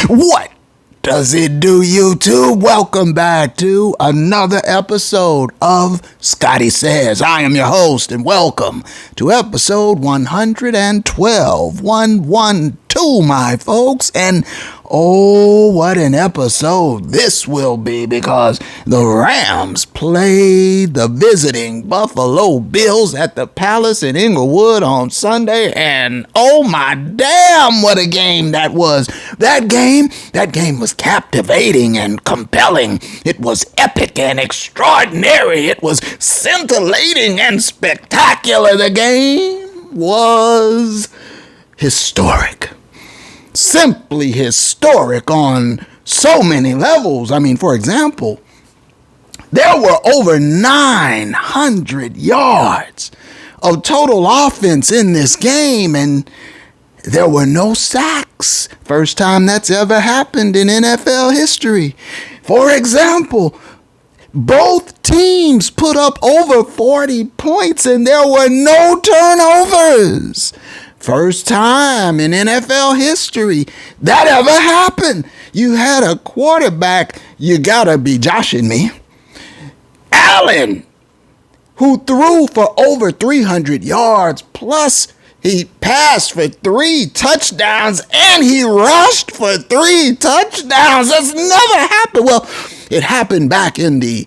What does it do, YouTube? Welcome back to another episode of Scotty Says. I am your host, and welcome to episode 112. 112, my folks. And oh, what an episode this will be, because the Rams played the visiting Buffalo Bills at the Palace in Inglewood on Sunday, and oh my damn, what a game that was. That game was captivating and compelling. It was epic and extraordinary. It was scintillating and spectacular. The game was historic. Simply historic on so many levels. I mean, for example, there were over 900 yards of total offense in this game, and there were no sacks. First time that's ever happened in NFL history. For example, both teams put up over 40 points, and there were no turnovers. First time in NFL history that ever happened. You had a quarterback, you gotta be joshing me, Allen, who threw for over 300 yards, plus he passed for 3 touchdowns, and he rushed for 3 touchdowns. That's never happened. Well, it happened back in the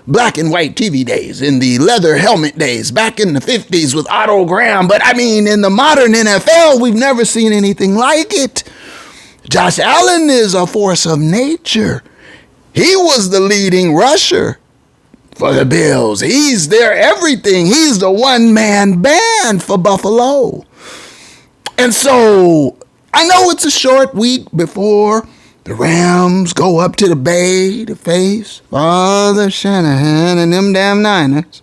black and white TV days, in the leather helmet days, back in the 50s with Otto Graham. But I mean, in the modern NFL, we've never seen anything like it. Josh Allen is a force of nature. He was the leading rusher for the Bills. He's their everything. He's the one-man band for Buffalo. And so I know it's a short week before the Rams go up to the Bay to face Father Shanahan and them damn Niners.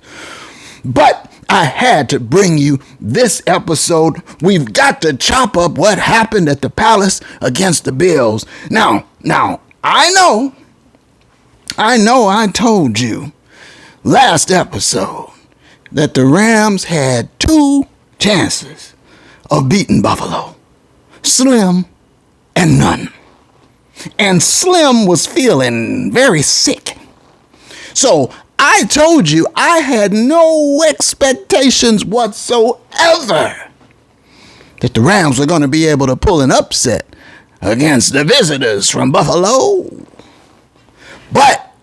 But I had to bring you this episode. We've got to chop up what happened at the Palace against the Bills. Now, I know I told you last episode that the Rams had 2 chances of beating Buffalo. Slim and none. And Slim was feeling very sick. So I told you I had no expectations whatsoever that the Rams were going to be able to pull an upset against the visitors from Buffalo. But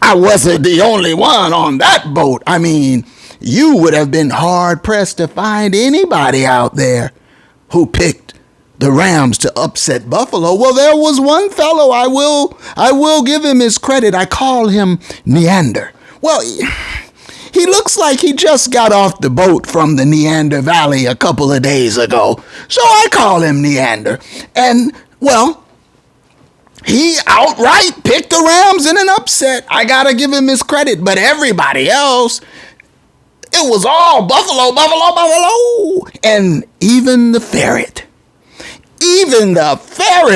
I wasn't the only one on that boat. I mean, you would have been hard-pressed to find anybody out there who picked the Rams to upset Buffalo. Well, there was one fellow, I will give him his credit. I call him Neander. Well, he looks like he just got off the boat from the Neander Valley a couple of days ago. So I call him Neander. And, well, he outright picked the Rams in an upset. I gotta give him his credit. But everybody else, it was all Buffalo, Buffalo, Buffalo. And even the ferret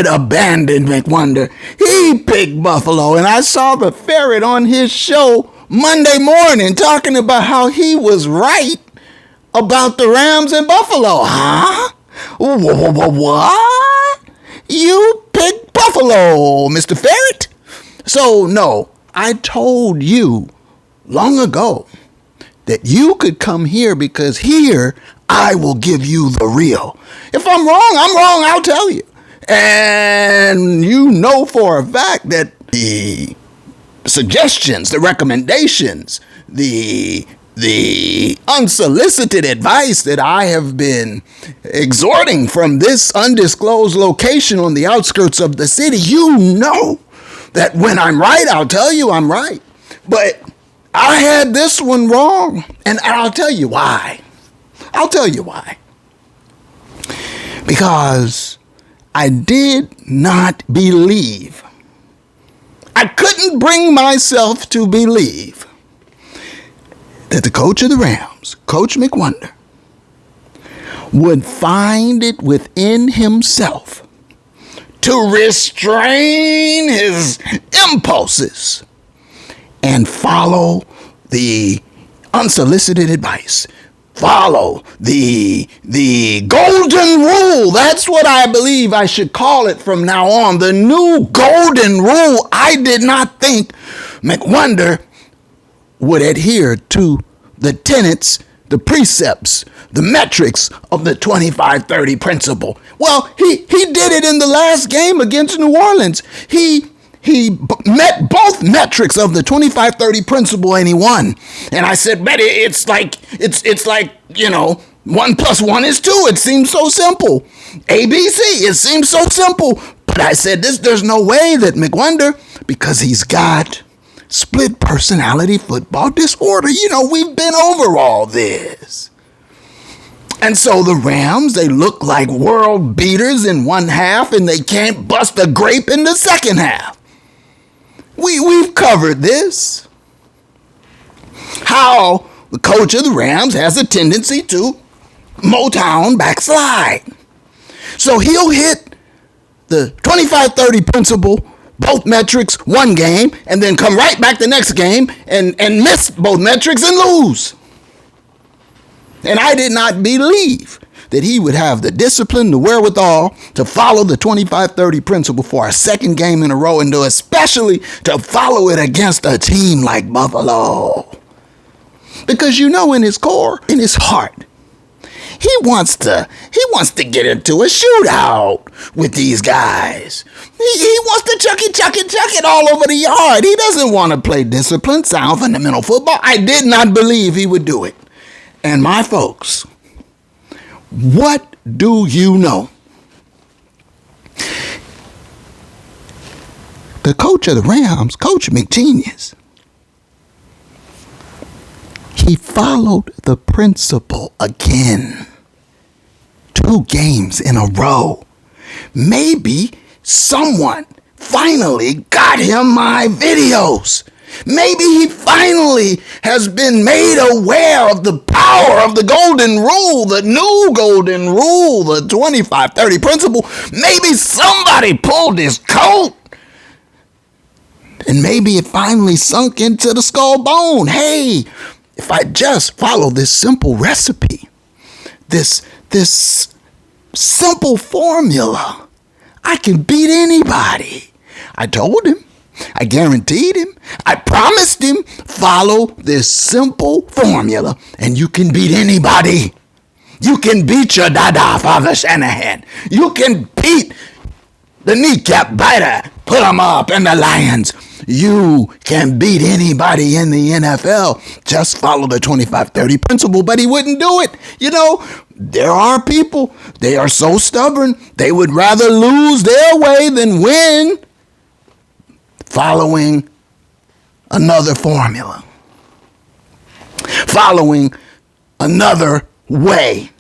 abandoned McWonder. He picked Buffalo. And I saw the ferret on his show Monday morning talking about how he was right about the Rams in Buffalo. Huh? What? You picked Buffalo, Mr. Ferret? So, no, I told you long ago that you could come here, because here I will give you the real. If I'm wrong, I'll tell you. And you know for a fact that the suggestions, the recommendations, the unsolicited advice that I have been exhorting from this undisclosed location on the outskirts of the city, you know that when I'm right, I'll tell you I'm right. But I had this one wrong, and I'll tell you why. Because I did not believe. I couldn't bring myself to believe that the coach of the Rams, Coach McWonder, would find it within himself to restrain his impulses and follow the unsolicited advice follow the golden rule. That's what I believe I should call it from now on. The new golden rule. I did not think McWonder would adhere to the tenets, the precepts, the metrics of the 25-30 principle. Well, he did it in the last game against New Orleans. He met both metrics of the 25-30 principle and he won. And I said, Betty, it's like, 1 + 1 is 2. It seems so simple. ABC, it seems so simple. But I said, there's no way that McWonder, because he's got split personality football disorder. We've been over all this. And so the Rams, they look like world beaters in one half and they can't bust a grape in the second half. We've covered this. How the coach of the Rams has a tendency to Motown backslide. So he'll hit the 25-30 principle, both metrics, one game, and then come right back the next game and miss both metrics and lose. And I did not believe that he would have the discipline, the wherewithal to follow the 25-30 principle for a second game in a row, and especially to follow it against a team like Buffalo. Because in his core, in his heart, he wants to get into a shootout with these guys. He wants to chuck it all over the yard. He doesn't want to play disciplined, sound, fundamental football. I did not believe he would do it. And my folks, what do you know? The coach of the Rams, Coach McGenius, he followed the principle again. 2 games in a row. Maybe someone finally got him my videos. Maybe he finally has been made aware of the power of the golden rule, the new golden rule, the 25-30 principle. Maybe somebody pulled his coat. And maybe it finally sunk into the skull bone. Hey, if I just follow this simple recipe, this simple formula, I can beat anybody. I told him. I guaranteed him. I promised him, follow this simple formula and you can beat anybody. You can beat your dada, Father Shanahan. You can beat the kneecap biter, put them up, and the Lions. You can beat anybody in the NFL. Just follow the 25-30 principle, but he wouldn't do it. There are people, they are so stubborn, they would rather lose their way than win following another formula, following another way.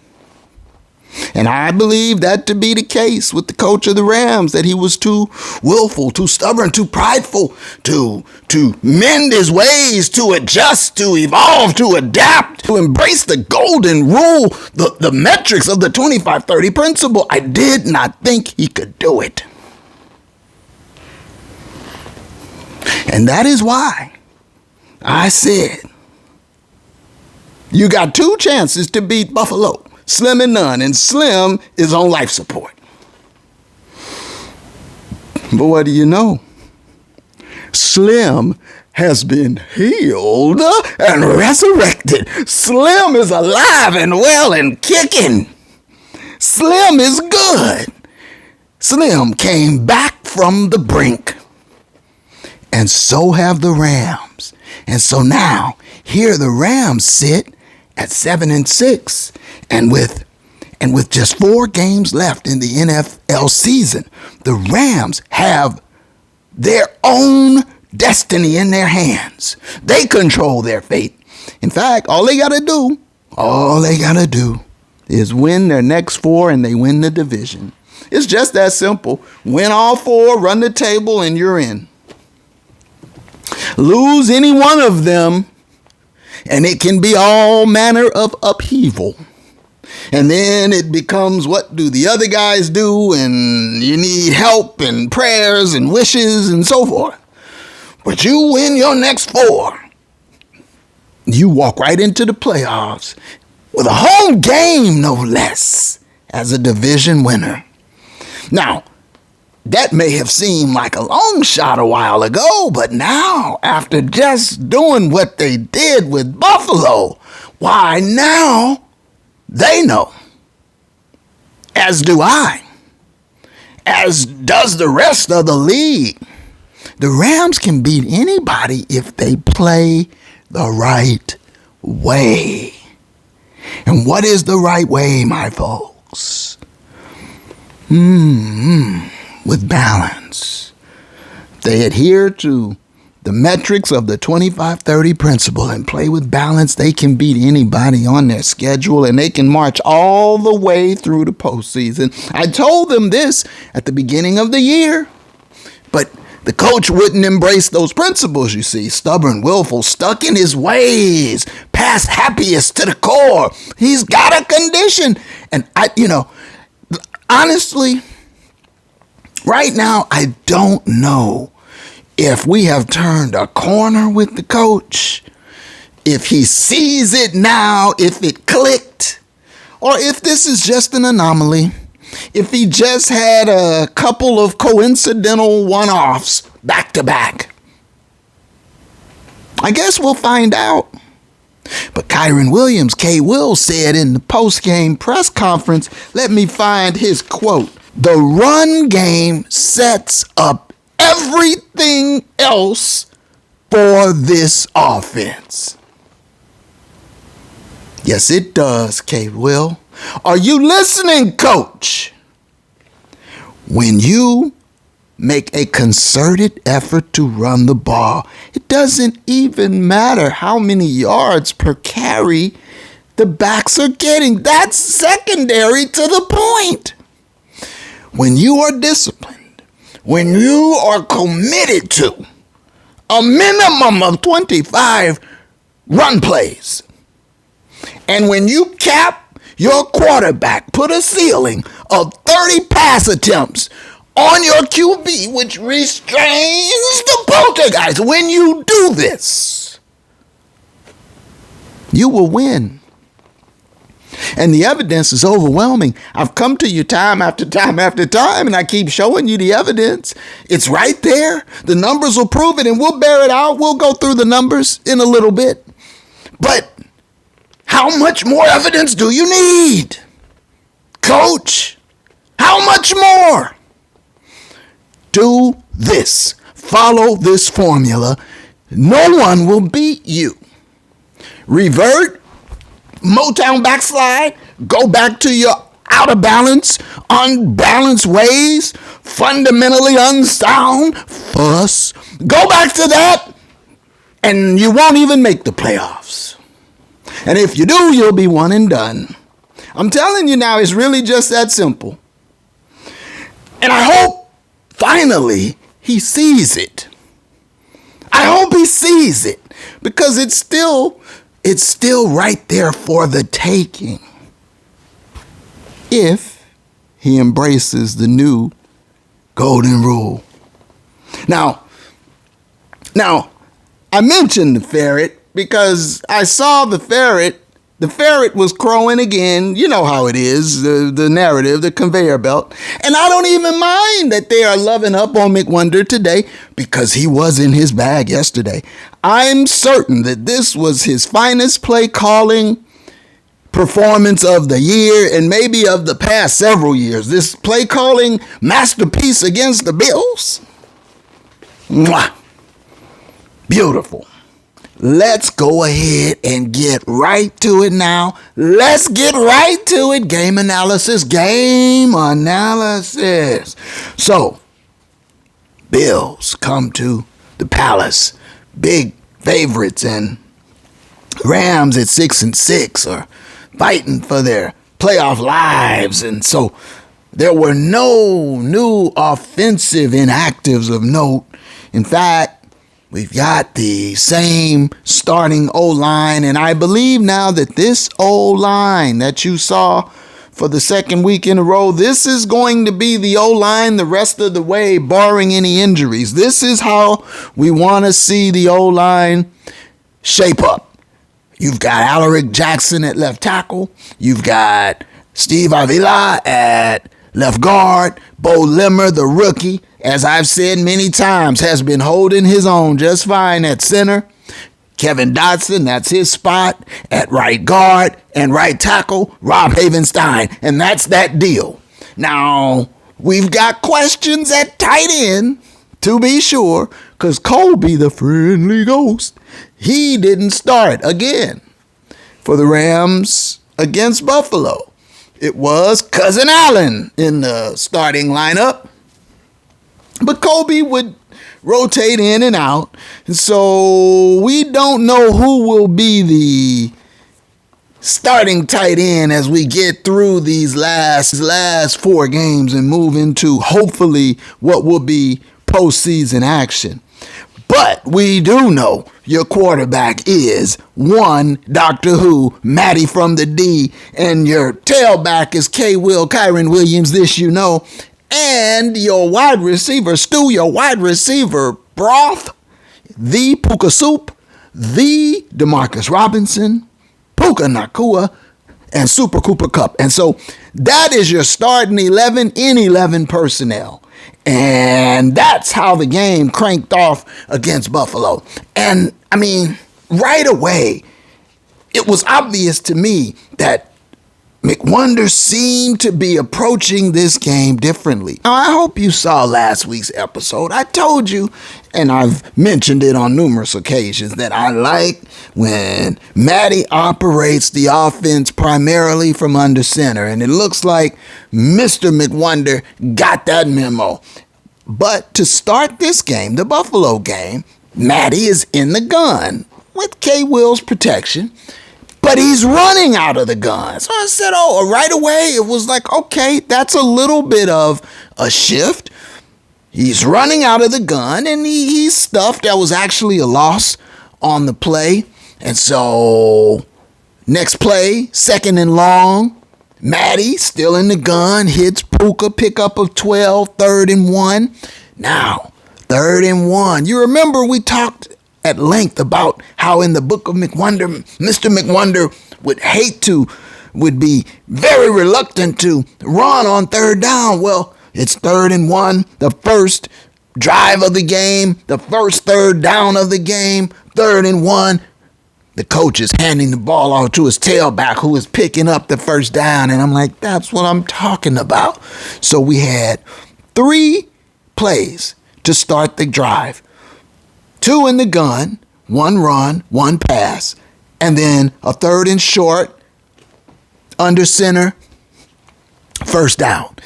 And I believe that to be the case with the coach of the Rams, that he was too willful, too stubborn, too prideful to mend his ways, to adjust, to evolve, to adapt, to embrace the golden rule, the metrics of the 25-30 principle. I did not think he could do it. And that is why I said, you got 2 chances to beat Buffalo. Slim and none, and Slim is on life support. But what do you know? Slim has been healed and resurrected. Slim is alive and well and kicking. Slim is good. Slim came back from the brink. And so have the Rams. And so now, here the Rams sit at 7-6. And with just 4 games left in the NFL season, the Rams have their own destiny in their hands. They control their fate. In fact, all they got to do is win their next 4 and they win the division. It's just that simple. Win all 4, run the table, and you're in. Lose any one of them, and it can be all manner of upheaval. And then it becomes, what do the other guys do? And you need help and prayers and wishes and so forth. But you win your next 4. You walk right into the playoffs. with a home game, no less, as a division winner. Now, that may have seemed like a long shot a while ago, but now, after just doing what they did with Buffalo, why now they know. As do I. As does the rest of the league. The Rams can beat anybody if they play the right way. And what is the right way, my folks? With balance. They adhere to the metrics of the 25-30 principle and play with balance. They can beat anybody on their schedule, and they can march all the way through the postseason. I told them this at the beginning of the year, but the coach wouldn't embrace those principles, you see. Stubborn, willful, stuck in his ways, past happiest to the core. He's got a condition. And honestly, right now, I don't know if we have turned a corner with the coach, if he sees it now, if it clicked, or if this is just an anomaly, if he just had a couple of coincidental one-offs back to back. I guess we'll find out. But Kyron Williams, K. Will, said in the post-game press conference, let me find his quote, "The run game sets up everything else for this offense." Yes, it does, K. Will. Are you listening, coach? When you make a concerted effort to run the ball, it doesn't even matter how many yards per carry the backs are getting. That's secondary to the point. When you are disciplined, when you are committed to a minimum of 25 run plays, and when you cap your quarterback, put a ceiling of 30 pass attempts on your QB, which restrains the poltergeist. When you do this, you will win. And the evidence is overwhelming. I've come to you time after time after time, and I keep showing you the evidence. It's right there. The numbers will prove it, and we'll bear it out. We'll go through the numbers in a little bit. But how much more evidence do you need? Coach, how much more? Do this. Follow this formula. No one will beat you. Revert, Motown backslide, go back to your out of balance, unbalanced ways, fundamentally unsound fuss. Go back to that, and you won't even make the playoffs. And if you do, you'll be one and done. I'm telling you now, it's really just that simple. And I hope, finally, he sees it. I hope he sees it, because it's still right there for the taking. If he embraces the new golden rule. Now, I mentioned the ferret because I saw the ferret. The ferret was crowing again. You know how it is, the narrative, the conveyor belt. And I don't even mind that they are loving up on McWonder today because he was in his bag yesterday. I'm certain that this was his finest play calling performance of the year and maybe of the past several years. This play calling masterpiece against the Bills. Mwah. Beautiful. Let's go ahead and get right to it now. Let's get right to it. Game analysis. So, Bills come to the Palace. Big favorites, and Rams at 6-6 are fighting for their playoff lives. And so there were no new offensive inactives of note. In fact, we've got the same starting O-line, and I believe now that this O-line that you saw for the second week in a row, this is going to be the O-line the rest of the way, barring any injuries. This is how we want to see the O-line shape up. You've got Alaric Jackson at left tackle. You've got Steve Avila at left guard. Bo Limmer, the rookie, as I've said many times, has been holding his own just fine at center. Kevin Dotson, that's his spot at right guard, and right tackle, Rob Havenstein. And that's that deal. Now, we've got questions at tight end, to be sure, because Colby, the friendly ghost, he didn't start again for the Rams against Buffalo. It was Cousin Allen in the starting lineup, but Colby would rotate in and out, and so we don't know who will be the starting tight end as we get through these last 4 games and move into hopefully what will be postseason action. But we do know your quarterback is one Doctor Who, Matty from the D, and your tailback is Kyron Williams, this you know, and your wide receiver, Stu, your wide receiver, Broth, the Puka Soup, the DeMarcus Robinson, Puka Nakua, and Super Cooper Cup. And so that is your starting 11 in 11 personnel. And that's how the game cranked off against Buffalo. And, I mean, right away, it was obvious to me that McWonder seemed to be approaching this game differently. Now, I hope you saw last week's episode. I told you, and I've mentioned it on numerous occasions, that I like when Matty operates the offense primarily from under center. And it looks like Mr. McWonder got that memo. But to start this game, the Buffalo game, Matty is in the gun with K-Will's protection. But he's running out of the gun. So I said, right away, it was like, okay, that's a little bit of a shift. He's running out of the gun, and he stuffed. That was actually a loss on the play. And so next play, 2nd and long, Matty still in the gun, hits Puka, pickup of 12, 3rd and 1. Now, 3rd and 1. You remember we talked at length about how in the book of McWonder, Mr. McWonder would be very reluctant to run on 3rd down. Well, it's 3rd and 1, the first drive of the game, the first 3rd down of the game, 3rd and 1. The coach is handing the ball off to his tailback who is picking up the 1st down. And I'm like, that's what I'm talking about. So we had 3 plays to start the drive. 2 in the gun, 1 run, 1 pass, and then a 3rd and short, under center, 1st down.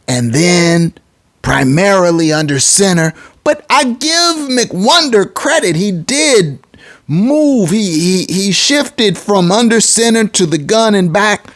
And then primarily under center, but I give McWonder credit. He did move. He shifted from under center to the gun and back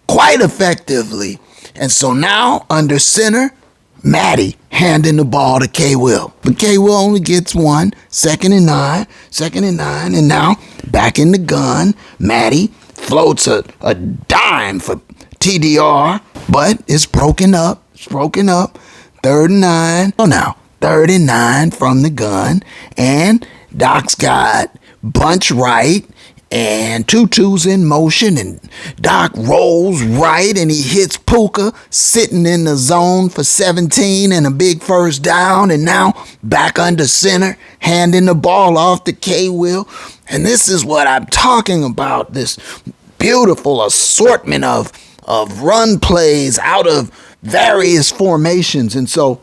quite effectively. And so now under center, Matty handing the ball to K-Will. But K-Will only gets 1, 2nd and 9, and now back in the gun. Matty floats a dime for TDR, but it's broken up. 3rd and 9. Oh, now 3rd and 9 from the gun, and Doc's got bunch right and 2-2's in motion, and Doc rolls right, and he hits Puka sitting in the zone for 17 and a big 1st down, and now back under center, handing the ball off to K-Will. And this is what I'm talking about, this beautiful assortment of run plays out of various formations. And so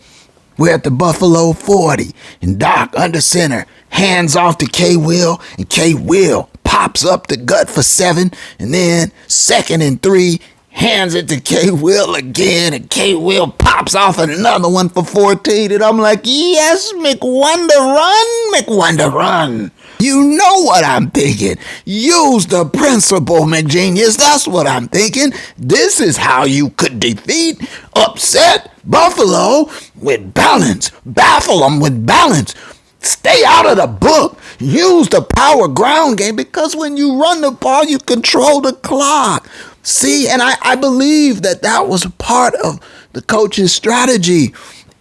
we're at the Buffalo 40, and Doc under center, hands off to K-Will, and K-Will pops up the gut for 7, and then 2nd and 3, hands it to K-Will again, and K-Will pops off another one for 14, and I'm like, yes, McWonder run. You know what I'm thinking. Use the principle, McGenius. That's what I'm thinking. This is how you could defeat, upset Buffalo with balance. Baffle them with balance. Stay out of the book. Use the power ground game, because when you run the ball, you control the clock. See, and I believe that was a part of the coach's strategy.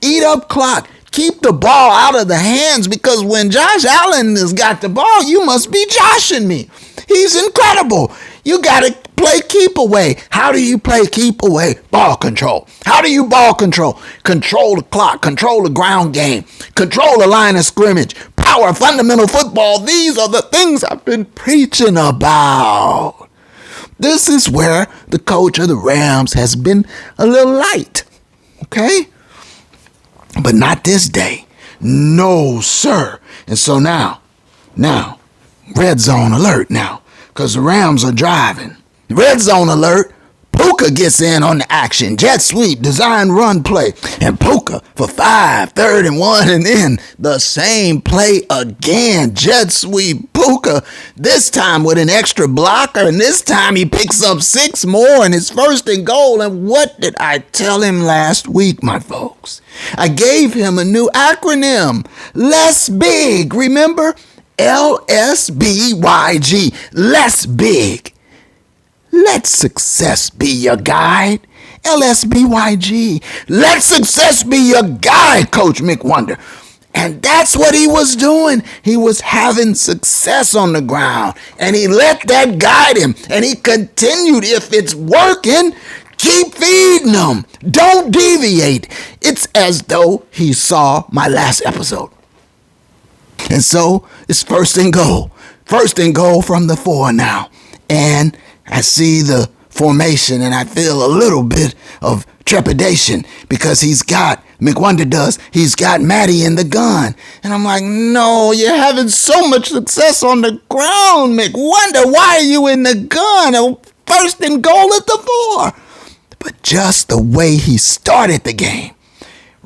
Eat up clock. Keep the ball out of the hands, because when Josh Allen has got the ball, you must be joshing me. He's incredible. You got to play keep away. How do you play keep away? Ball control. How do you ball control? Control the clock, control the ground game, control the line of scrimmage, power, fundamental football. These are the things I've been preaching about. This is where the coach of the Rams has been a little light. Okay? But not this day. No, sir. And so now, red zone alert now, because the Rams are driving. Red zone alert. Puka gets in on the action. Jet sweep, design run play. And Puka for 5, 3rd and 1, and then the same play again. Jet sweep, Puka, this time with an extra blocker, and this time he picks up 6 more, and it's 1st and goal. And what did I tell him last week, my folks? I gave him a new acronym. Less big, remember? LSBYG, less big. Let success be your guide. LSBYG. Let success be your guide, Coach McWonder. And that's what he was doing. He was having success on the ground. And he let that guide him. And he continued. If it's working, keep feeding them. Don't deviate. It's as though he saw my last episode. And so it's 1st and goal. 1st and goal from the 4 now. And I see the formation and I feel a little bit of trepidation because he's got Matty in the gun. And I'm like, no, you're having so much success on the ground, McWonder. Why are you in the gun? 1st and goal at the 4. But just the way he started the game,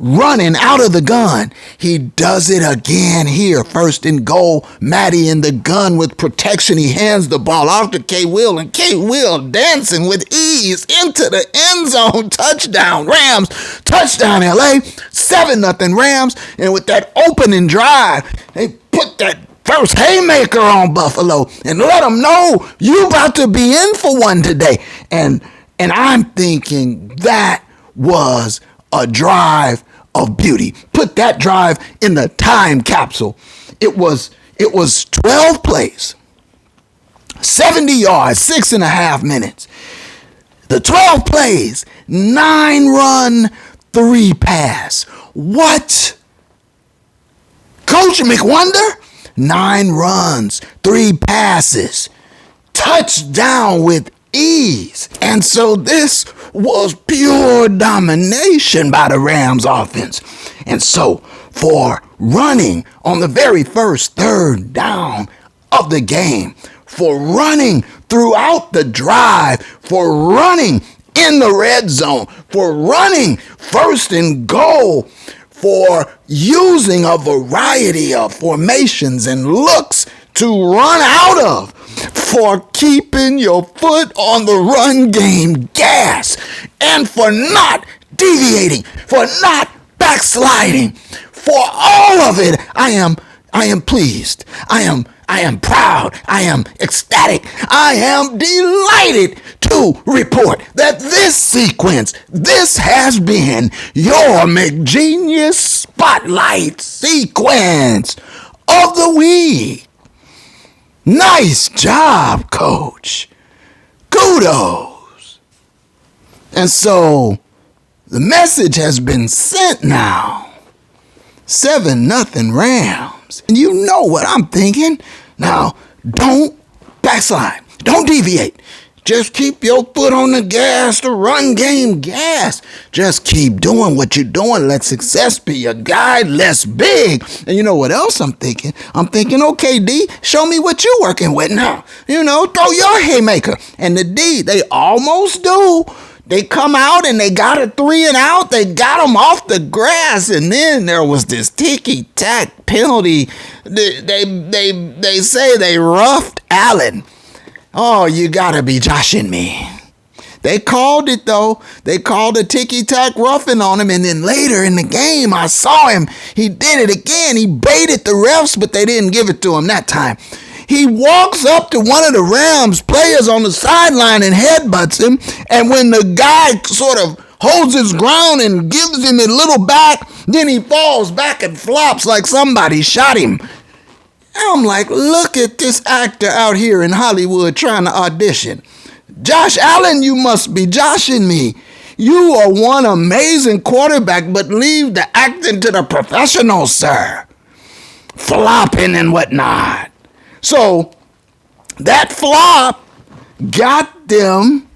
running out of the gun, he does it again here. 1st and goal, Matty in the gun with protection. He hands the ball off to K-Will, and K-Will dancing with ease into the end zone. Touchdown Rams, touchdown LA, 7-0 Rams. And with that opening drive, they put that first haymaker on Buffalo and let them know you about to be in for one today. And I'm thinking that was a drive of beauty. Put that drive in the time capsule. It was 12 plays, 70 yards, 6.5 minutes. The 12 plays, 9 run, 3 pass. What? Coach McWonder? 9 runs, 3 passes. Touchdown with ease. And so this was pure domination by the Rams offense. And so for running on the very first 3rd down of the game, for running throughout the drive, for running in the red zone, for running 1st and goal, for using a variety of formations and looks to run out of, for keeping your foot on the run game gas, and for not deviating, for not backsliding. For all of it, I am pleased. I am proud. I am ecstatic. I am delighted to report that this sequence, this has been your McGenius Spotlight sequence of the week. Nice job, Coach. Kudos. And so the message has been sent now. 7-0 Rams. And you know what I'm thinking. Now, don't backslide. Don't deviate. Just keep your foot on the gas, the run game gas. Just keep doing what you're doing. Let success be your guide. Less big. And you know what else I'm thinking? I'm thinking, okay, D, show me what you're working with now. You know, throw your haymaker. And the D, they almost do. They come out and they got a 3 and out. They got them off the grass. And then there was this ticky-tack penalty. They say they roughed Allen. Oh, you gotta be joshing me. They called it, though. They called a ticky-tack roughing on him. And then later in the game, I saw him. He did it again. He baited the refs, but they didn't give it to him that time. He walks up to one of the Rams players on the sideline and headbutts him. And when the guy sort of holds his ground and gives him a little back, then he falls back and flops like somebody shot him. I'm like, look at this actor out here in Hollywood trying to audition. Josh Allen, you must be joshing me. You are one amazing quarterback, but leave the acting to the professionals, sir. Flopping and whatnot. So that flop got them,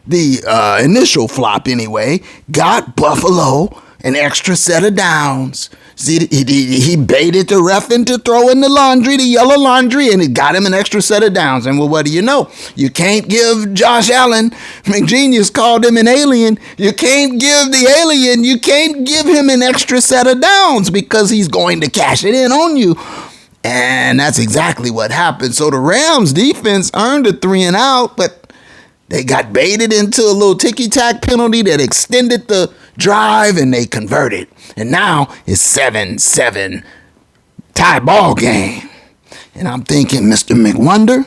the initial flop anyway, got Buffalo an extra set of downs. See, he baited the ref into throwing the yellow laundry, and it got him an extra set of downs. And well, what do you know? You can't give Josh Allen, McGenius called him an alien. You can't give the alien, you can't give him an extra set of downs because he's going to cash it in on you. And that's exactly what happened. So the Rams defense earned a 3 and out, but they got baited into a little ticky-tack penalty that extended the drive, and they converted. And now it's 7-7 tie ball game. And I'm thinking, Mr. McWonder,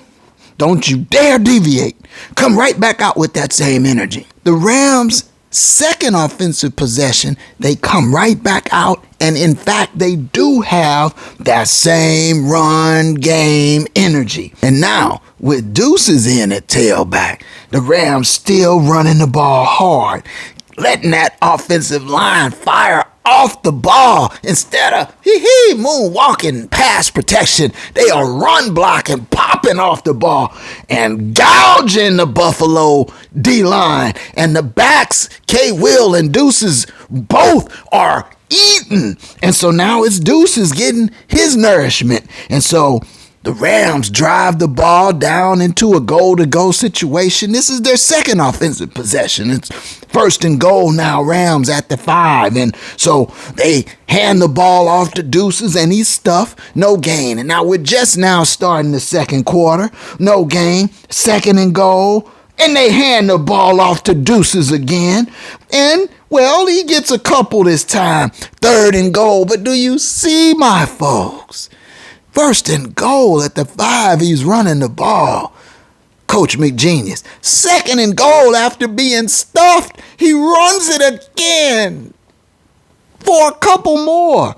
don't you dare deviate. Come right back out with that same energy. The Rams' second offensive possession, they come right back out. And in fact, they do have that same run game energy. And now, with Deuces in at tailback, the Rams still running the ball hard, letting that offensive line fire off the ball instead of moonwalking pass protection. They are run blocking, popping off the ball and gouging the Buffalo D-line. And the backs, K. Will and Deuces, both are eating. And so now it's Deuces getting his nourishment. And so the Rams drive the ball down into a goal-to-go situation. This is their second offensive possession. It's 1st and goal now, Rams at the 5. And so they hand the ball off to Deuces, and he's stuffed. No gain. And now we're just now starting the second quarter. No gain. 2nd and goal. And they hand the ball off to Deuces again. And, well, he gets a couple this time. 3rd and goal. But do you see, my folks? 1st and goal at the 5, he's running the ball. Coach McGenius. 2nd and goal after being stuffed, he runs it again for a couple more.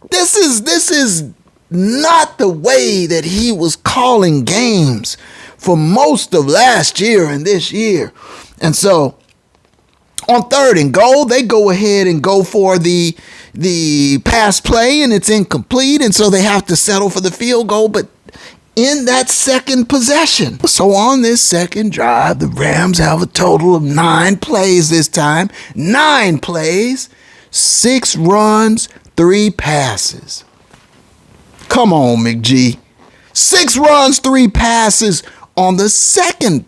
This is not the way that he was calling games for most of last year and this year. And so on 3rd and goal, they go ahead and go for the pass play, and it's incomplete, and so they have to settle for the field goal. But in that second possession, so on this second drive, the Rams have a total of 9 plays this time. 9 plays, 6 runs, 3 passes. Come on, McG. 6 runs, 3 passes on the second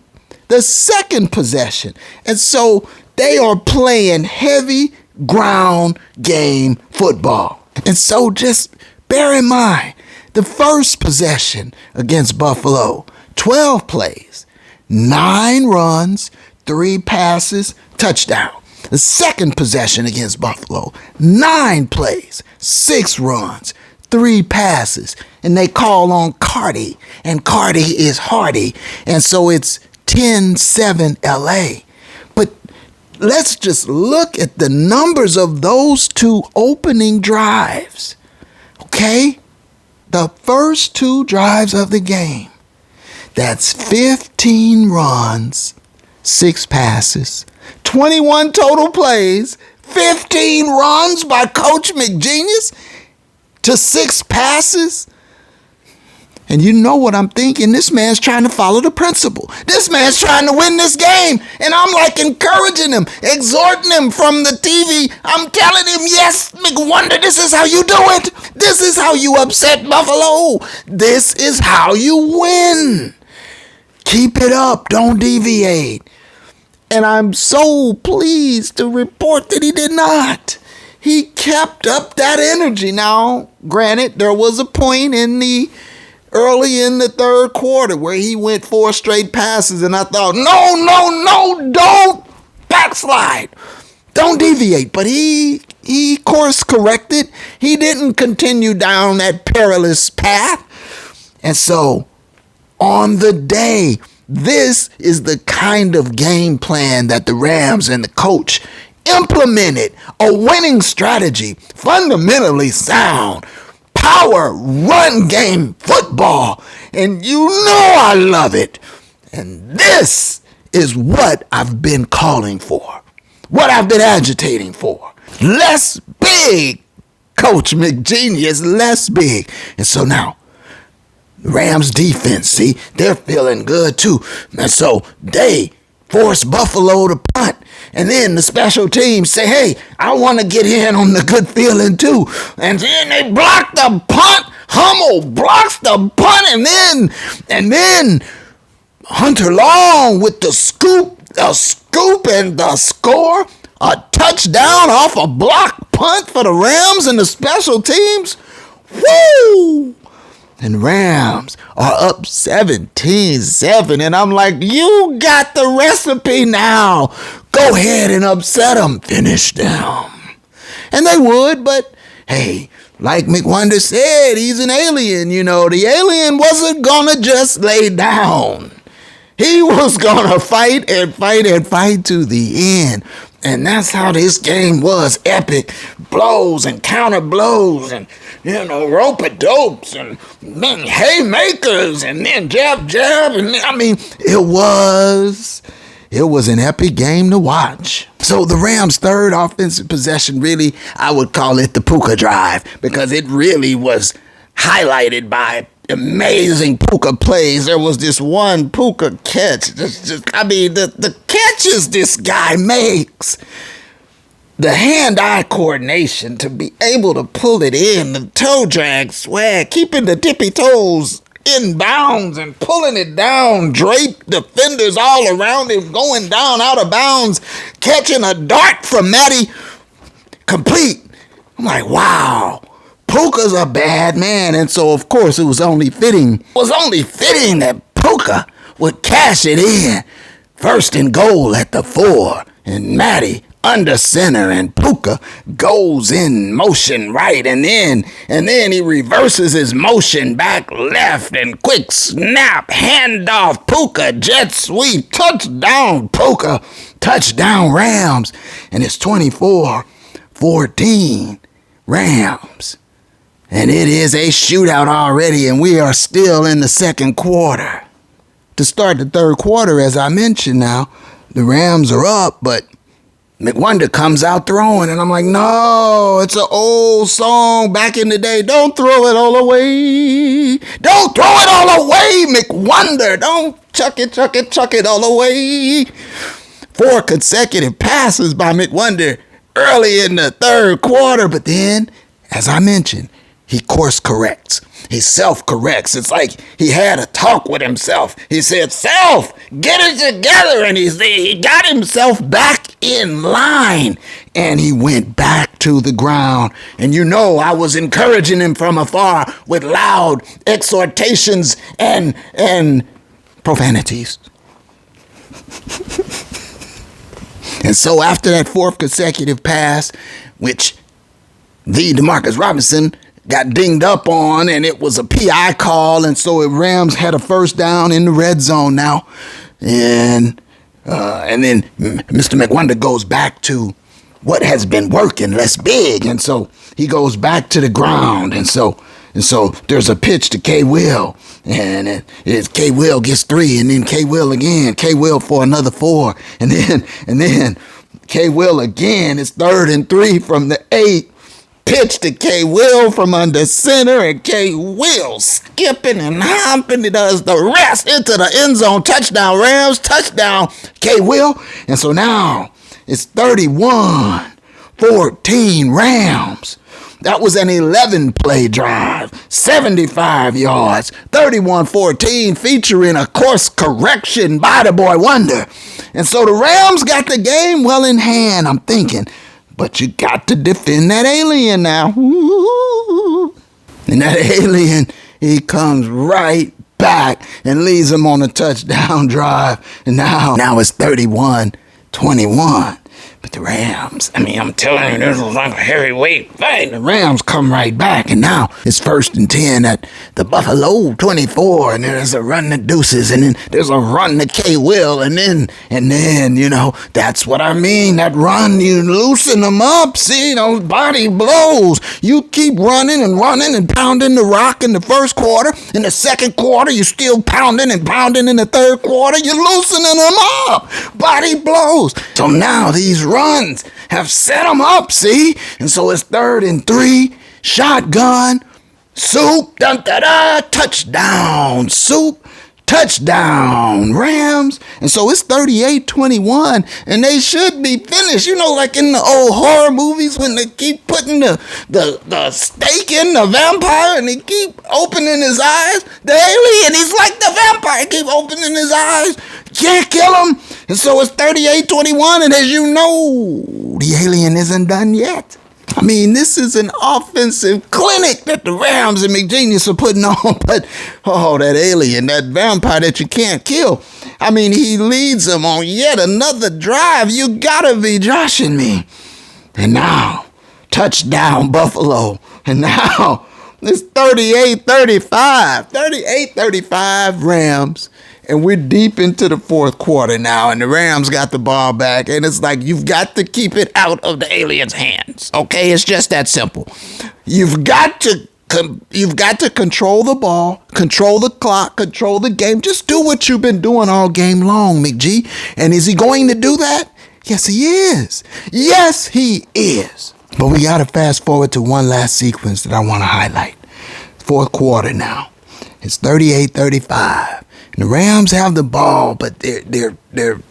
possession. And so they are playing heavy ground game football. And so just bear in mind, the first possession against Buffalo, 12 plays, 9 runs, 3 passes, touchdown. The second possession against Buffalo, 9 plays, 6 runs, 3 passes. And they call on Cardi, and Cardi is hardy. And so it's 10-7 LA. But let's just look at the numbers of those 2 opening drives. Okay? The first 2 drives of the game. That's 15 runs, 6 passes, 21 total plays, 15 runs by Coach McGenius to 6 passes. And you know what I'm thinking? This man's trying to follow the principle. This man's trying to win this game. And I'm like encouraging him, exhorting him from the TV. I'm telling him, yes, McWonder, this is how you do it. This is how you upset Buffalo. This is how you win. Keep it up. Don't deviate. And I'm so pleased to report that he did not. He kept up that energy. Now, granted, there was a point early in the third quarter where he went 4 straight passes, and I thought, no, don't backslide. Don't deviate. But he course corrected. He didn't continue down that perilous path. And so, on the day, this is the kind of game plan that the Rams and the coach implemented. A winning strategy, fundamentally sound, power run game football. And you know I love it. And this is what I've been calling for, what I've been agitating for. Less big, Coach McGenius, less big. And so now, Rams defense, see, they're feeling good too. And so they force Buffalo to punt. And then the special teams say, hey, I want to get in on the good feeling too. And then they block the punt. Hummel blocks the punt. And then Hunter Long with the scoop and the score. A touchdown off a block punt for the Rams and the special teams. Woo! And Rams are up 17-7. And I'm like, you got the recipe now. Go ahead and upset them. Finish them. And they would, but hey, like McWonder said, he's an alien. You know, the alien wasn't going to just lay down. He was going to fight and fight and fight to the end. And that's how this game was. Epic blows and counter blows and, rope-a-dopes and then haymakers and then jab. And I mean, it was an epic game to watch. So the Rams' third offensive possession, really, I would call it the Puka drive, because it really was highlighted by amazing Puka plays. There was this one Puka catch. The catches this guy makes. The hand-eye coordination to be able to pull it in, the toe drag swag, keeping the tippy toes in bounds and pulling it down, draped defenders all around him, going down out of bounds, catching a dart from Matty, complete. I'm like, wow. Puka's a bad man, and so of course it was only fitting that Puka would cash it in. First and goal at the 4, and Matty under center, and Puka goes in motion right, and then he reverses his motion back left, and quick snap, handoff, Puka, jet sweep, touchdown Puka, touchdown Rams, and it's 24-14 Rams. And it is a shootout already, and we are still in the second quarter. To start the third quarter, as I mentioned now, the Rams are up, but McWonder comes out throwing, and I'm like, no, it's an old song back in the day. Don't throw it all away. Don't throw it all away, McWonder. Don't chuck it all away. 4 consecutive passes by McWonder early in the third quarter, but then, as I mentioned, he course corrects. He self-corrects. It's like he had a talk with himself. He said, self, get it together. And he got himself back in line. And he went back to the ground. And I was encouraging him from afar with loud exhortations and profanities. And so after that 4th consecutive pass, which the DeMarcus Robinson got dinged up on, and it was a PI call, and so Rams had a first down in the red zone now. And then Mr. McWonder goes back to what has been working, less big, and so he goes back to the ground, and so there's a pitch to K. Will, and K. Will gets 3, and then K. Will again, K. Will for another 4, and then K. Will again. It's 3rd and 3 from the 8. Pitch to K. Will from under center, and K. Will skipping and hopping. He does the rest into the end zone. Touchdown Rams, touchdown K. Will. And so now it's 31-14 Rams. That was an 11-play drive, 75 yards, 31-14, featuring a course correction by the boy Wonder. And so the Rams got the game well in hand, I'm thinking. But you got to defend that alien now. And that alien, he comes right back and leads him on a touchdown drive. And now it's 31-21. But the Rams, I'm telling you, this was like a heavyweight fight. The Rams come right back, and now it's 1st and 10 at the Buffalo 24, and there's a run to Deuces, and then there's a run to K-Will, and then, that's what I mean. That run, you loosen them up. See, those body blows. You keep running and pounding the rock in the first quarter. In the second quarter, you're still pounding in the third quarter. You're loosening them up. Body blows. So now these runs have set them up, see? And so it's 3rd and 3, shotgun, Soup, touchdown, Soup, touchdown, Rams. And so it's 38-21, and they should be finished. Like in the old horror movies when they keep putting the stake in the vampire and they keep opening his eyes. The alien, he's like the vampire, keep opening his eyes. Can't kill him. And so it's 38-21, and as you know, the alien isn't done yet. This is an offensive clinic that the Rams and McGenius are putting on, but, that alien, that vampire that you can't kill, he leads them on yet another drive. You gotta be joshing me. And now, touchdown Buffalo. And now, it's 38-35 Rams. And we're deep into the fourth quarter now, and the Rams got the ball back, and it's like you've got to keep it out of the aliens' hands. Okay, it's just that simple. You've got to control the ball, control the clock, control the game. Just do what you've been doing all game long, McG. And is he going to do that? Yes, he is. Yes, he is. But we got to fast forward to one last sequence that I want to highlight. Fourth quarter now. It's 38-35. And the Rams have the ball, but they're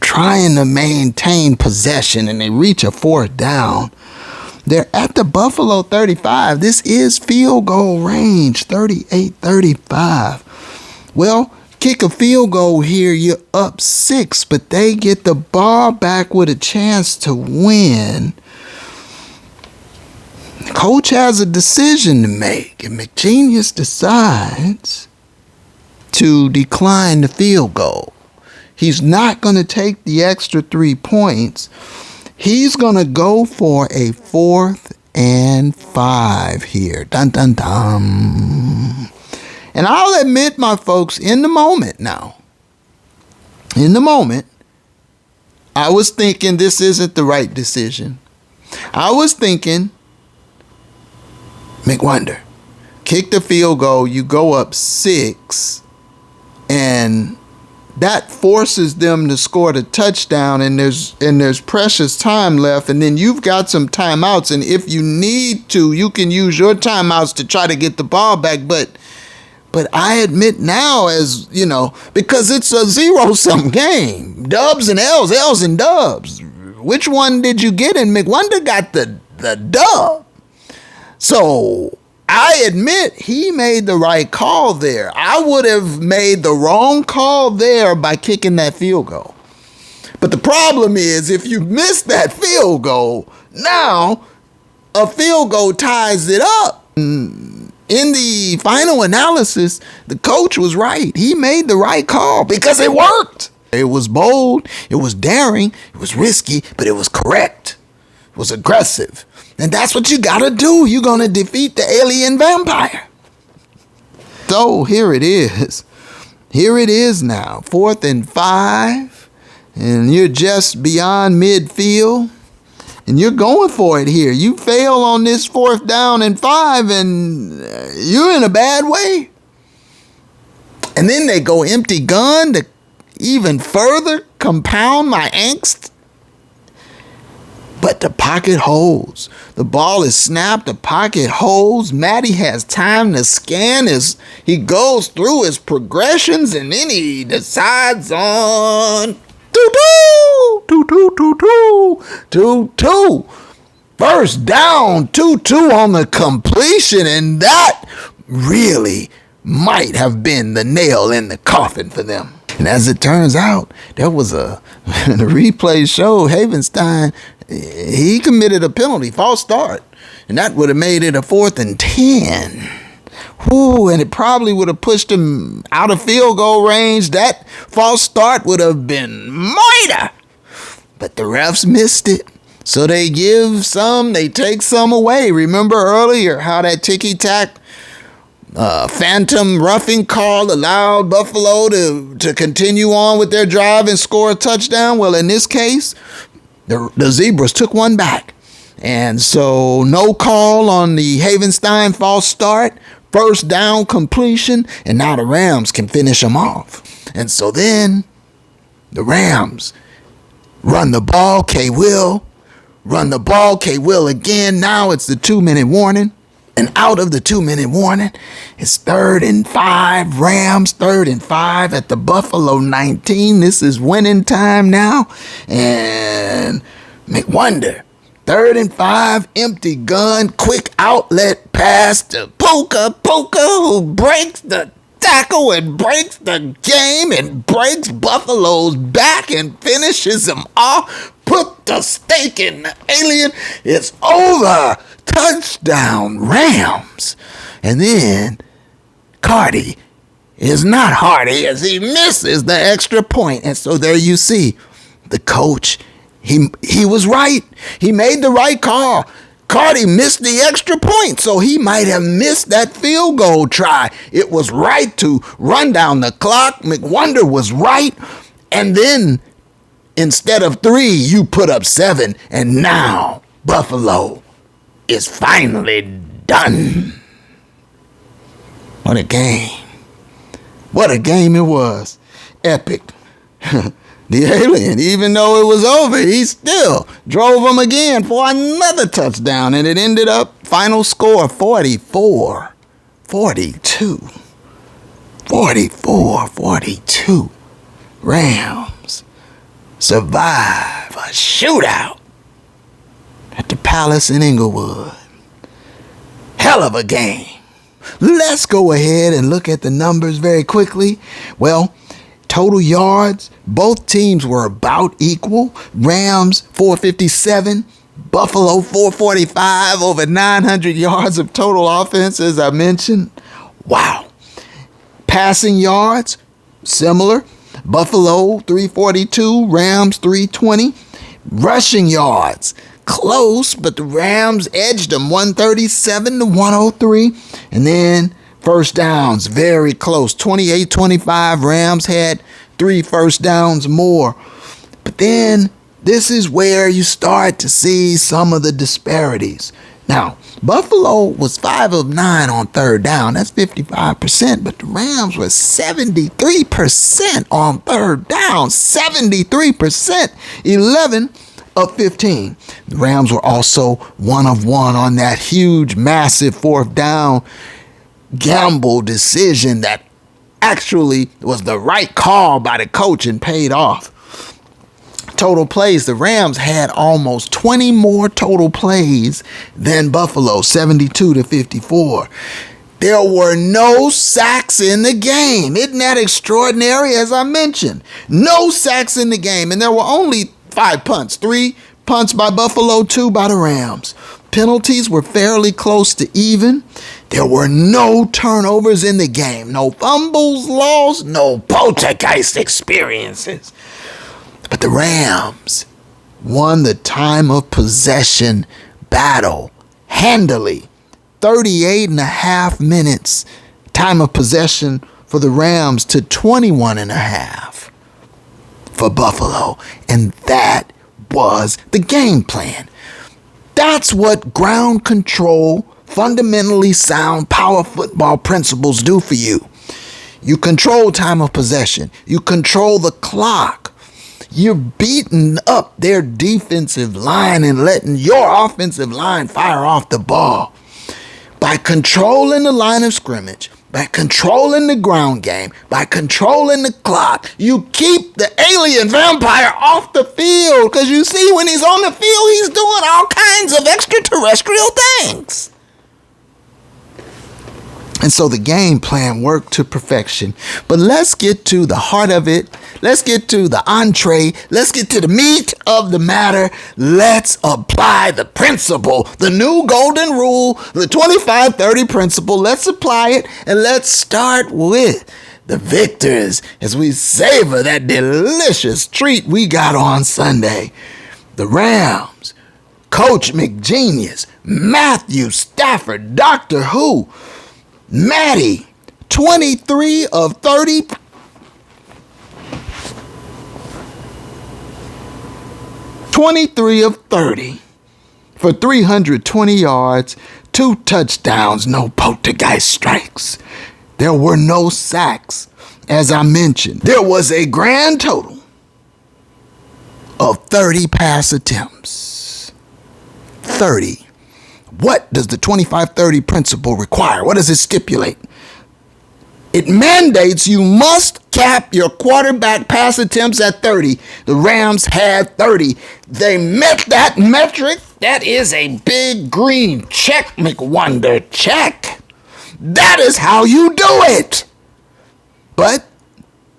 trying to maintain possession, and they reach a 4th down. They're at the Buffalo 35. This is field goal range, 38-35. Well, kick a field goal here, you're up 6, but they get the ball back with a chance to win. The coach has a decision to make, and McGenius decides to decline the field goal. He's not going to take the extra 3 points. He's going to go for a 4th and 5 here. Dun, dun, dun. And I'll admit, my folks, in the moment, I was thinking this isn't the right decision. I was thinking, McWonder, kick the field goal, you go up 6, and that forces them to score the touchdown, and there's precious time left, and then you've got some timeouts, and if you need to, you can use your timeouts to try to get the ball back, but I admit now, as you know, because it's a zero-sum game, dubs and L's and dubs. Which one did you get? And McWonder got the dub. So I admit he made the right call there. I would have made the wrong call there by kicking that field goal. But the problem is, if you miss that field goal, now a field goal ties it up. In the final analysis, the coach was right. He made the right call because it worked. It was bold, it was daring, it was risky, but it was correct. It was aggressive. And that's what you gotta do. You're gonna defeat the alien vampire. So here it is. Here it is now. 4th and 5. And you're just beyond midfield. And you're going for it here. You fail on this 4th down and 5, and you're in a bad way. And then they go empty gun to even further compound my angst. But the pocket holds. The ball is snapped. The pocket holds. Matty has time to scan he goes through his progressions, and then he decides on 2-2. First down, 2-2 on the completion, and that really might have been the nail in the coffin for them. And as it turns out, there was the replay showed Havenstein, he committed a penalty, false start. And that would have made it a 4th and 10. Ooh, and it probably would have pushed him out of field goal range. That false start would have been murder. But the refs missed it. So they give some, they take some away. Remember earlier how that ticky-tack phantom roughing call allowed Buffalo to continue on with their drive and score a touchdown? Well, in this case, the Zebras took one back. And so no call on the Havenstein false start, first down completion, and now the Rams can finish them off. And so then the Rams run the ball, K-Will, run the ball, K-Will again. Now it's the 2-minute warning. And out of the 2-minute warning, it's 3rd and 5, Rams 3rd and 5 at the Buffalo 19. This is winning time now. And McWonder, 3rd and 5, empty gun, quick outlet pass to Puka, who breaks the tackle and breaks the game and breaks Buffalo's back and finishes them off. Put the stake in the alien. It's over. Touchdown, Rams. And then Cardi is not hardy as he misses the extra point. And so there you see the coach. He was right. He made the right call. Cardi missed the extra point, so he might have missed that field goal try. It was right to run down the clock. McWonder was right. And then instead of 3, you put up 7. And now Buffalo is finally done. What a game. What a game it was. Epic. The alien, even though it was over, he still drove them again for another touchdown. And it ended up final score 44-42. 44-42. Rams survive a shootout at the Palace in Inglewood. Hell of a game. Let's go ahead and look at the numbers very quickly. Well, total yards, both teams were about equal. Rams 457, Buffalo 445, over 900 yards of total offense, as I mentioned. Wow. Passing yards, similar. Buffalo 342, Rams 320. Rushing yards, close, but the Rams edged them 137-103. And then first downs, very close. 28-25, Rams had 3 first downs more. But then this is where you start to see some of the disparities. Now, Buffalo was 5 of 9 on 3rd down. That's 55%. But the Rams were 73% on 3rd down. 73%. 11 of 15. The Rams were also 1 of 1 on that huge, massive 4th down gamble decision that actually was the right call by the coach and paid off. Total plays, the Rams had almost 20 more total plays than Buffalo, 72-54. There were no sacks in the game. Isn't that extraordinary? As I mentioned, no sacks in the game, and there were only 5 punts, 3 punts by Buffalo, 2 by the Rams. Penalties were fairly close to even. There were no turnovers in the game, no fumbles lost, no poltergeist experiences. But the Rams won the time of possession battle handily. 38.5 minutes time of possession for the Rams to 21.5 for Buffalo. And that was the game plan. That's what ground control, fundamentally sound power football principles do for you. You control time of possession. You control the clock. You're beating up their defensive line and letting your offensive line fire off the ball. By controlling the line of scrimmage, by controlling the ground game, by controlling the clock, you keep the alien vampire off the field. Because you see, when he's on the field, he's doing all kinds of extraterrestrial things. And so the game plan worked to perfection. But let's get to the heart of it. Let's get to the entree. Let's get to the meat of the matter. Let's apply the principle, the new golden rule, the 25-30 principle. Let's apply it, and let's start with the victors as we savor that delicious treat we got on Sunday. The Rams Coach McGenius, Matthew Stafford, Doctor Who, Maddie, 23 of 30. For 320 yards, 2 touchdowns, no poltergeist strikes. There were no sacks. As I mentioned, there was a grand total of 30 pass attempts. 30. What does the 25-30 principle require? What does it stipulate? It mandates you must cap your quarterback pass attempts at 30. The Rams had 30. They met that metric. That is a big green check, McWonder, check. That is how you do it. But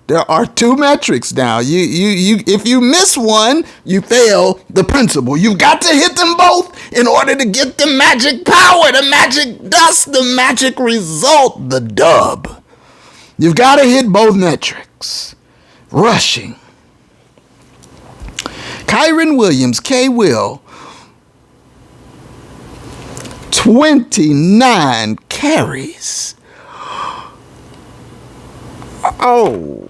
there are 2 metrics now. If you miss one, you fail the principle. You've got to hit them both in order to get the magic power, the magic dust, the magic result, the dub. You've got to hit both metrics. Rushing. Kyren Williams, K-Will, 29 carries. Oh,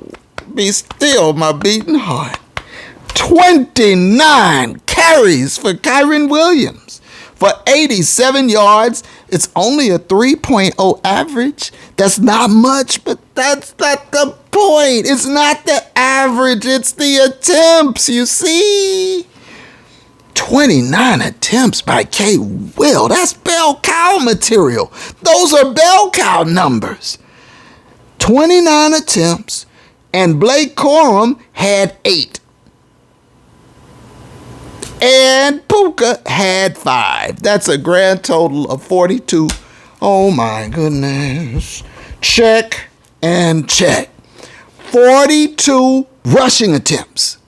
be still my beating heart. 29 carries for Kyren Williams for 87 yards. It's only a 3.0 average. That's not much, but that's not the point. It's not the average. It's the attempts, you see. 29 attempts by K. Will. That's bell cow material. Those are bell cow numbers. 29 attempts, and Blake Corum had 8. And Puka had 5. That's a grand total of 42. Oh my goodness. Check and check. 42 rushing attempts.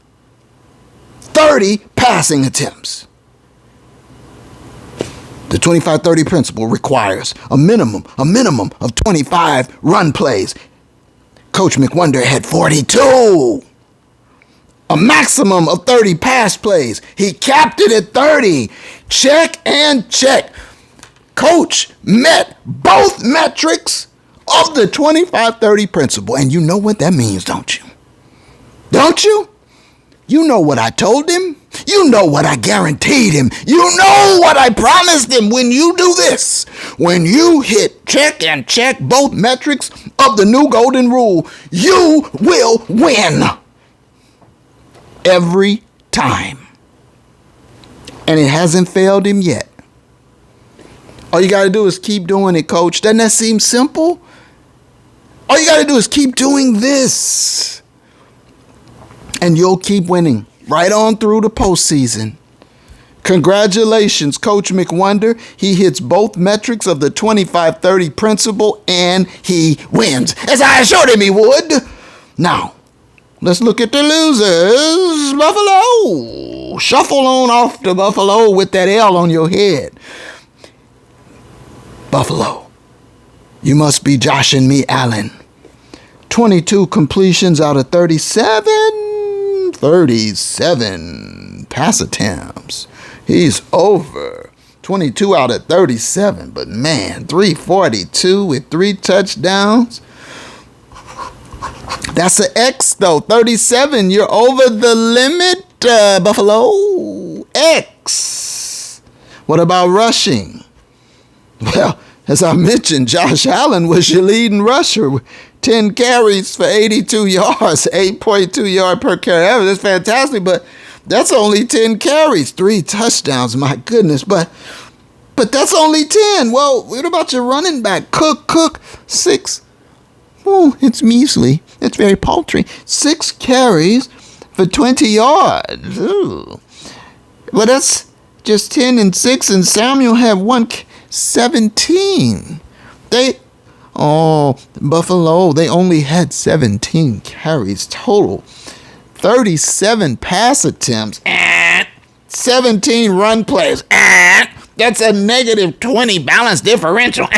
30 passing attempts. The 25-30 principle requires a minimum of 25 run plays. Coach McWonder had 42. A maximum of 30 pass plays. He capped it at 30. Check and check. Coach met both metrics of the 25-30 principle. And you know what that means, don't you? Don't you? You know what I told him. You know what I guaranteed him. You know what I promised him. When you do this, when you hit check and check both metrics of the new golden rule, you will win. Every time. And it hasn't failed him yet. All you got to do is keep doing it, coach. Doesn't that seem simple? All you got to do is keep doing this. And you'll keep winning right on through the postseason. Congratulations, Coach McWonder. He hits both metrics of the 25-30 principle and he wins, as I assured him he would. Now, let's look at the losers. Buffalo. Shuffle on off to Buffalo with that L on your head. Buffalo. You must be joshing me, Allen. 22 completions out of 37. 37 pass attempts. He's over. 22 out of 37. But man, 342 with 3 touchdowns. That's an X though. 37. You're over the limit, Buffalo. X. What about rushing? Well, as I mentioned, Josh Allen was your leading rusher. 10 carries for 82 yards, 8.2 yard per carry. That's fantastic, but that's only 10 carries, 3 touchdowns. My goodness, but that's only 10. Well, what about your running back? Cook, 6. Oh, it's measly. It's very paltry. 6 carries for 20 yards. Ooh. Well, that's just 10 and 6, and Samuel had 17. Buffalo, they only had 17 carries total. 37 pass attempts. 17 run plays. That's a negative 20 balance differential.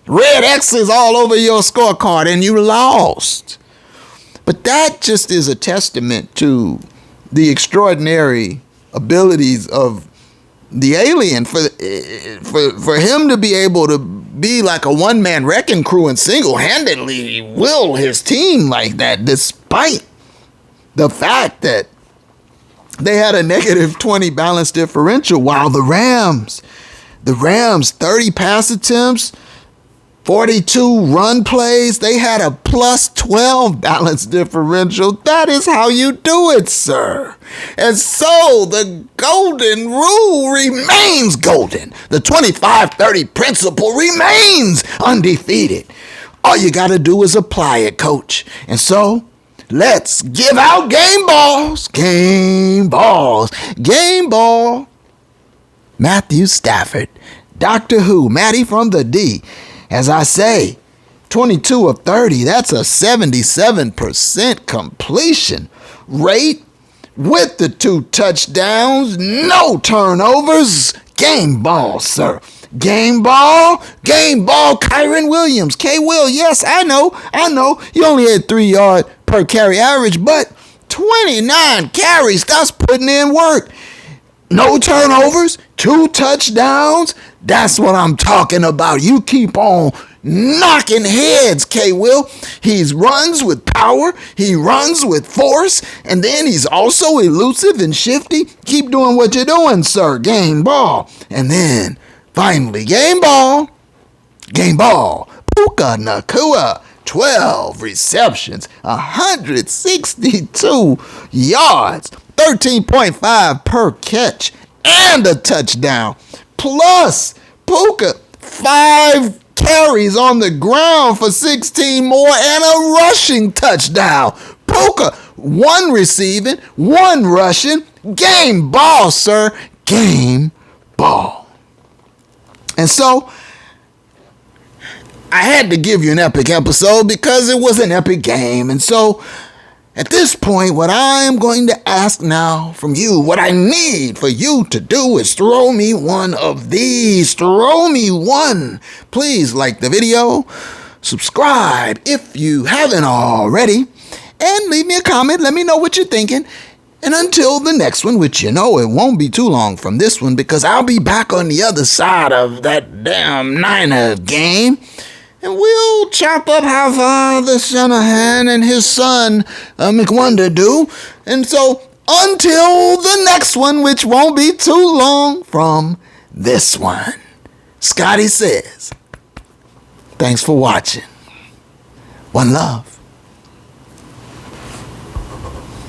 Red X's all over your scorecard and you lost. But that just is a testament to the extraordinary abilities of the alien, for him to be able to be like a one-man wrecking crew and single-handedly will his team like that, despite the fact that they had a negative 20 balance differential, while the Rams 30 pass attempts, 42 run plays, they had a plus 12 balance differential. That is how you do it, sir. And so the golden rule remains golden. The 25-30 principle remains undefeated. All you got to do is apply it, coach. And so let's give out game balls. Game balls. Game ball. Matthew Stafford. Doctor Who. Matty from the D. As I say, 22 of 30, that's a 77% completion rate with the 2 touchdowns, no turnovers. Game ball, sir. Game ball, Kyron Williams. K-Will, yes, I know. You only had 3 yard per carry average, but 29 carries, that's putting in work. No turnovers, 2 touchdowns. That's what I'm talking about. You keep on knocking heads, K-Will. He runs with power. He runs with force. And then he's also elusive and shifty. Keep doing what you're doing, sir. Game ball. And then, finally, game ball. Puka Nacua. 12 receptions, 162 yards, 13.5 per catch, and a touchdown. Plus, Puka, 5 carries on the ground for 16 more and a rushing touchdown. Puka, 1 receiving, 1 rushing. Game ball, sir. Game ball. And so, I had to give you an epic episode because it was an epic game. And so, at this point, what I am going to ask now from you, what I need for you to do is throw me one of these. Throw me one. Please like the video, subscribe if you haven't already, and leave me a comment. Let me know what you're thinking. And until the next one, which it won't be too long from this one because I'll be back on the other side of that damn Niner game. And we'll chop up how Father Shanahan and his son McWonder do. And so until the next one, which won't be too long from this one, Scotty says, thanks for watching. One love.